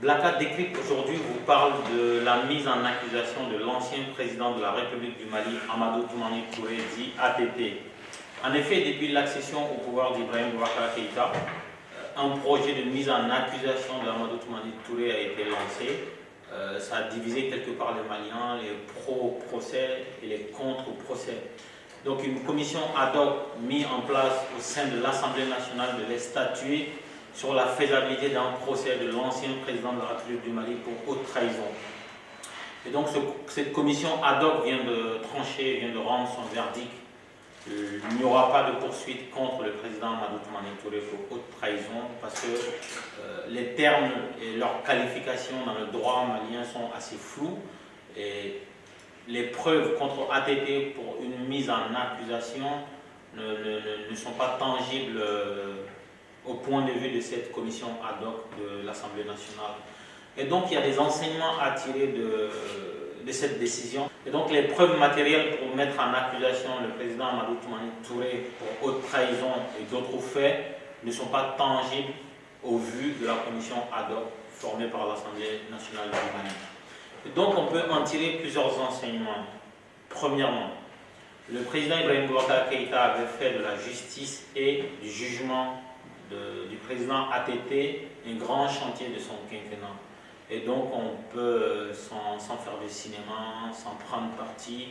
Blacka Décrypte aujourd'hui vous parle de la mise en accusation de l'ancien président de la République du Mali, Amadou Toumani Touré, dit ATT. En effet, depuis l'accession au pouvoir d'Ibrahim Boubacar Keïta, un projet de mise en accusation d'Amadou Toumani Touré a été lancé. Ça a divisé quelque part les Maliens, les pro-procès et les contre-procès. Donc une commission ad hoc mise en place au sein de l'Assemblée nationale devait statuer sur la faisabilité d'un procès de l'ancien président de la République du Mali pour haute trahison. Et donc cette commission ad hoc vient de trancher, vient de rendre son verdict. Il n'y aura pas de poursuite contre le président Amadou Toumani Touré pour haute trahison parce que les termes et leurs qualifications dans le droit malien sont assez flous et les preuves contre ATT pour une mise en accusation ne sont pas tangibles au point de vue de cette commission ad hoc de l'Assemblée nationale. Et donc il y a des enseignements à tirer de cette décision. Et donc les preuves matérielles pour mettre en accusation le président Amadou Toumani Touré pour haute trahison et d'autres faits ne sont pas tangibles au vu de la commission ad hoc formée par l'Assemblée nationale du Mali. Et donc on peut en tirer plusieurs enseignements. Premièrement, le président Ibrahim Boubacar Keïta avait fait de la justice et du jugement du président ATT un grand chantier de son quinquennat. Et donc on peut, sans faire de cinéma, sans prendre parti,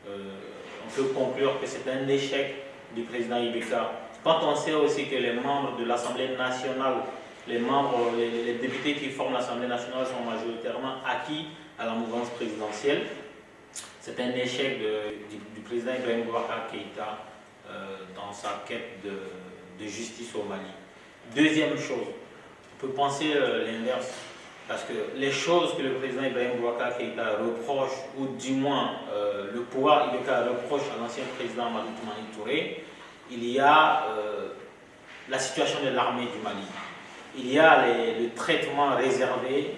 on peut conclure que c'est un échec du président Ibeka. Quand on sait aussi que les membres de l'Assemblée nationale, les députés qui forment l'Assemblée nationale sont majoritairement acquis à la mouvance présidentielle, c'est un échec du président Ibrahim Boubacar Keïta dans sa quête de justice au Mali. Deuxième chose, on peut penser l'inverse. Parce que les choses que le président Ibrahim Boubacar Keïta reproche, ou du moins le pouvoir Ibeka reproche à l'ancien président Amadou Toumani Touré, il y a la situation de l'armée du Mali. Il y a le traitement réservé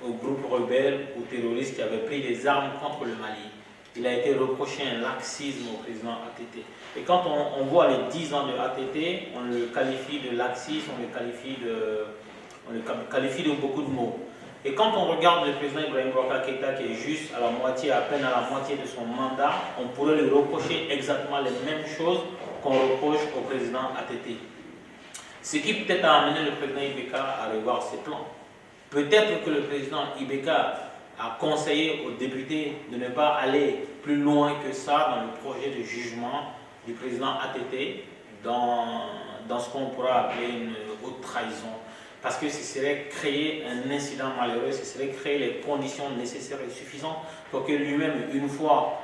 aux groupes rebelles ou terroristes qui avaient pris les armes contre le Mali. Il a été reproché un laxisme au président ATT. Et quand on voit les 10 ans de ATT, on le qualifie de laxisme, on le qualifie de beaucoup de mots. Et quand on regarde le président Ibrahim Boubacar Keïta qui est juste à la moitié, à peine à la moitié de son mandat, on pourrait lui reprocher exactement les mêmes choses qu'on reproche au président ATT. Ce qui peut-être a amené le président Ibeka à revoir ses plans. Peut-être que le président Ibeka a conseillé aux députés de ne pas aller plus loin que ça dans le projet de jugement du président ATT dans ce qu'on pourra appeler une haute trahison. Parce que ce serait créer un incident malheureux, ce serait créer les conditions nécessaires et suffisantes pour que lui-même, une fois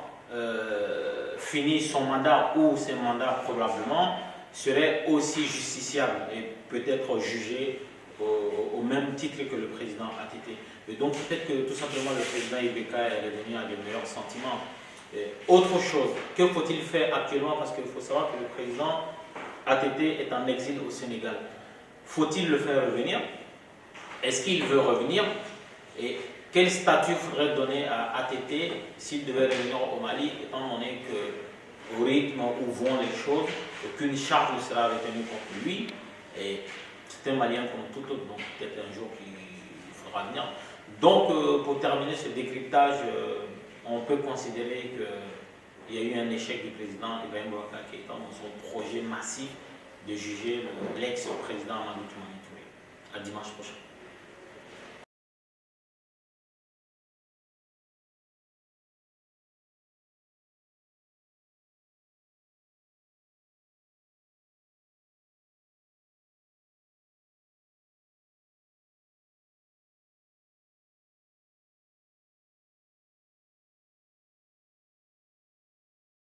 fini son mandat ou ses mandats probablement, serait aussi justiciable et peut-être jugé au même titre que le président ATT. Et donc peut-être que tout simplement le président Ibeka est revenu à de meilleurs sentiments. Et autre chose, que faut-il faire actuellement? Parce qu'il faut savoir que le président ATT est en exil au Sénégal. Faut-il le faire revenir? Est-ce qu'il veut revenir? Et quel statut faudrait donner à ATT s'il devait revenir au Mali, étant donné qu'au rythme où vont les choses, aucune charge ne sera retenue contre lui. Et c'est un Malien comme tout autre, donc peut-être un jour qu'il faudra venir. Donc, pour terminer ce décryptage, on peut considérer qu'il y a eu un échec du président Ibrahim Boubacar Keïta dans son projet massif de juger l'ex-président Amadou Toumani Touré. À dimanche prochain.